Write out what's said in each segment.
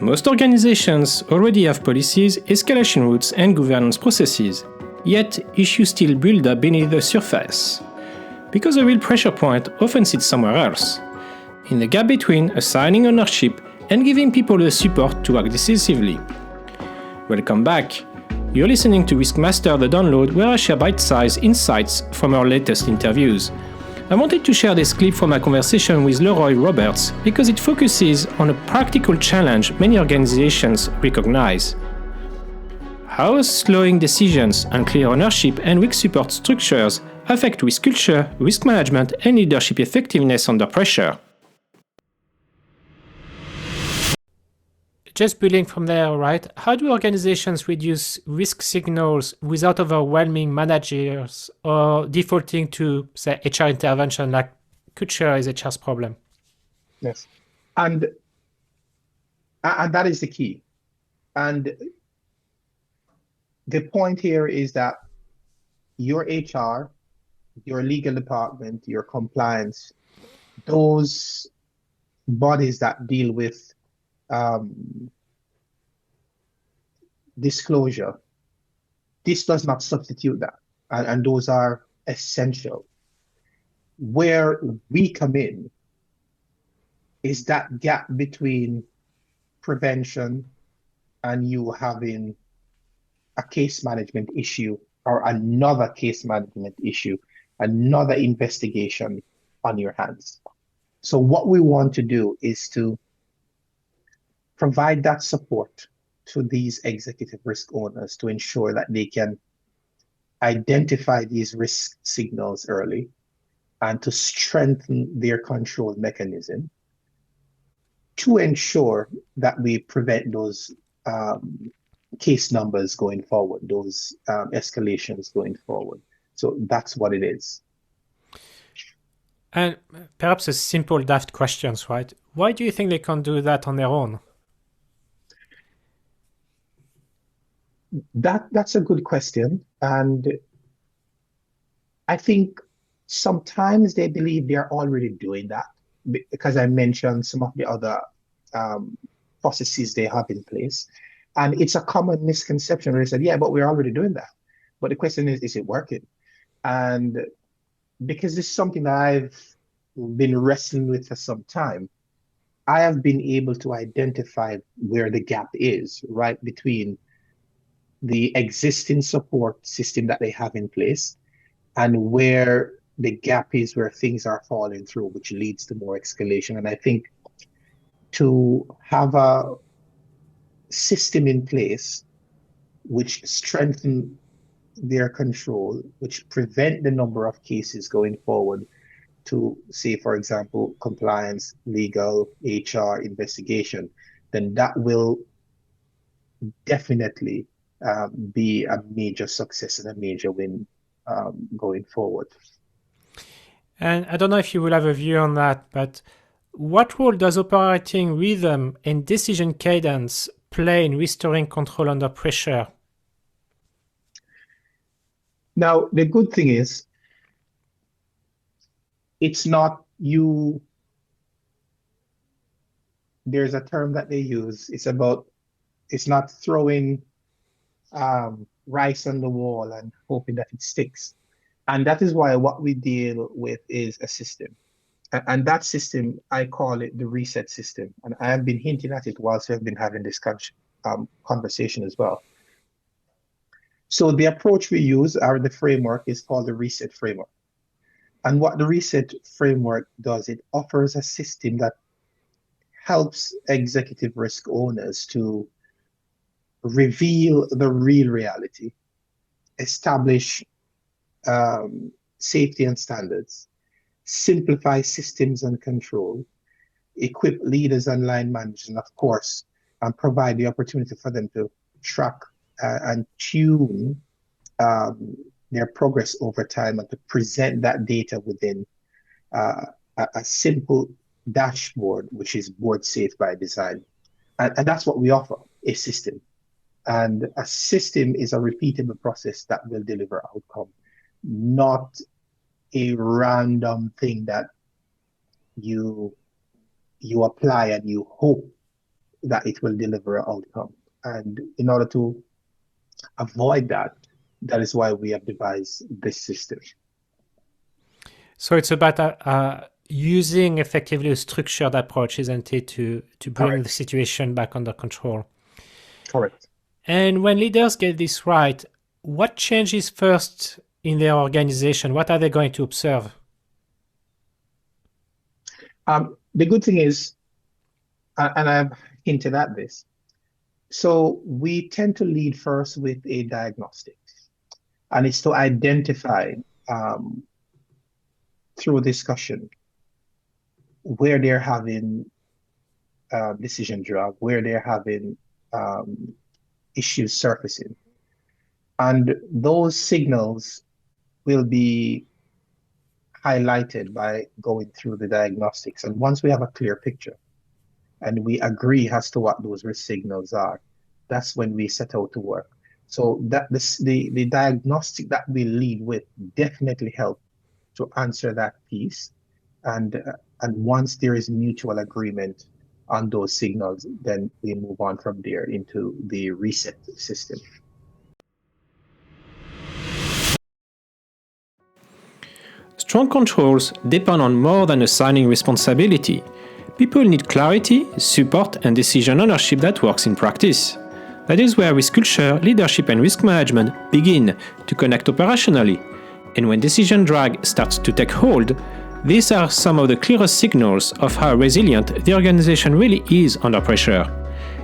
Most organizations already have policies, escalation routes, and governance processes, yet issues still build up beneath the surface. Because the real pressure point often sits somewhere else, in the gap between assigning ownership and giving people the support to act decisively. Welcome back. You're listening to RiskMasters The Download, where I share bite-sized insights from our latest interviews. I wanted to share this clip from my conversation with Leroy Roberts because it focuses on a practical challenge many organizations recognize. How slowing decisions, unclear ownership, and weak support structures affect risk culture, risk management, and leadership effectiveness under pressure. Just building from there, right? How do organizations reduce risk signals without overwhelming managers or defaulting to, say, HR intervention, like culture is HR's problem? Yes. And that is the key. And the point here is that your HR, your legal department, your compliance, those bodies that deal with disclosure, this does not substitute that, and those are essential. Where we come in is that gap between prevention and you having a case management issue or another case management issue, another investigation on your hands. So what we want to do is to provide that support to these executive risk owners to ensure that they can identify these risk signals early and to strengthen their control mechanism to ensure that we prevent those case numbers going forward, those escalations going forward. So that's what it is. And perhaps a simple daft questions, right? Why do you think they can't do that on their own? That's a good question. And I think sometimes they believe they're already doing that because I mentioned some of the other processes they have in place. And it's a common misconception where they said, yeah, but we're already doing that. But the question is it working? And because this is something that I've been wrestling with for some time, I have been able to identify where the gap is, right between the existing support system that they have in place and where the gap is, where things are falling through, which leads to more escalation. And I think to have a system in place which strengthen their control, which prevent the number of cases going forward to, say, for example, compliance, legal, HR, investigation, then that will definitely be a major success and a major win going forward. And I don't know if you will have a view on that, but what role does operating rhythm and decision cadence play in restoring control under pressure? Now, the good thing is, it's not you. There's a term that they use. It's not throwing rice on the wall and hoping that it sticks. And that is why what we deal with is a system. And that system, I call it the reset system. And I have been hinting at it whilst we've been having this conversation as well. So the approach we use, or the framework, is called the reset framework. And what the reset framework does, it offers a system that helps executive risk owners to reveal the real reality, establish safety and standards, simplify systems and control, equip leaders and line managers, and of course, provide the opportunity for them to track and tune their progress over time and to present that data within a simple dashboard, which is board safe by design. And that's what we offer, a system. And a system is a repeatable process that will deliver outcome, not a random thing that you apply and you hope that it will deliver an outcome. And in order to avoid that, that is why we have devised this system. So it's about using effectively a structured approach, isn't it, to bring Correct. the situation back under control? Correct. And when leaders get this right, what changes first in their organization? What are they going to observe? The good thing is, and I've hinted at this, so we tend to lead first with a diagnostic, and it's to identify through discussion where they're having decision drug, where they're having issues surfacing. And those signals will be highlighted by going through the diagnostics. And once we have a clear picture and we agree as to what those risk signals are, that's when we set out to work. So that the diagnostic that we lead with definitely help to answer that piece. And once there is mutual agreement on those signals, then we move on from there into the reset system. Strong controls depend on more than assigning responsibility. People need clarity, support, and decision ownership that works in practice. That is where risk culture, leadership, and risk management begin to connect operationally. And when decision drag starts to take hold, these are some of the clearest signals of how resilient the organization really is under pressure.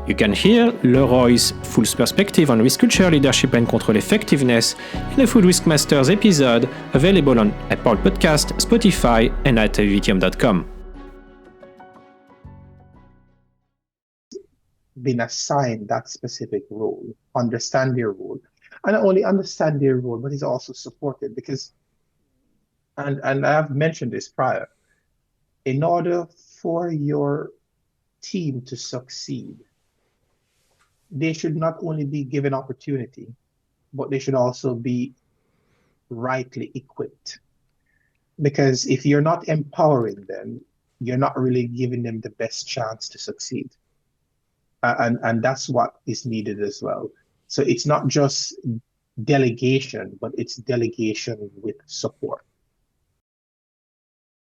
You can hear Leroy's full perspective on risk culture, leadership, and control effectiveness in a full RiskMasters episode available on Apple Podcast, Spotify, and at vtm.com. Been assigned that specific role, understand their role, and not only understand their role, but is also supported because, and I have mentioned this prior, in order for your team to succeed, they should not only be given opportunity, but they should also be rightly equipped. Because if you're not empowering them, you're not really giving them the best chance to succeed. And that's what is needed as well. So it's not just delegation, but it's delegation with support.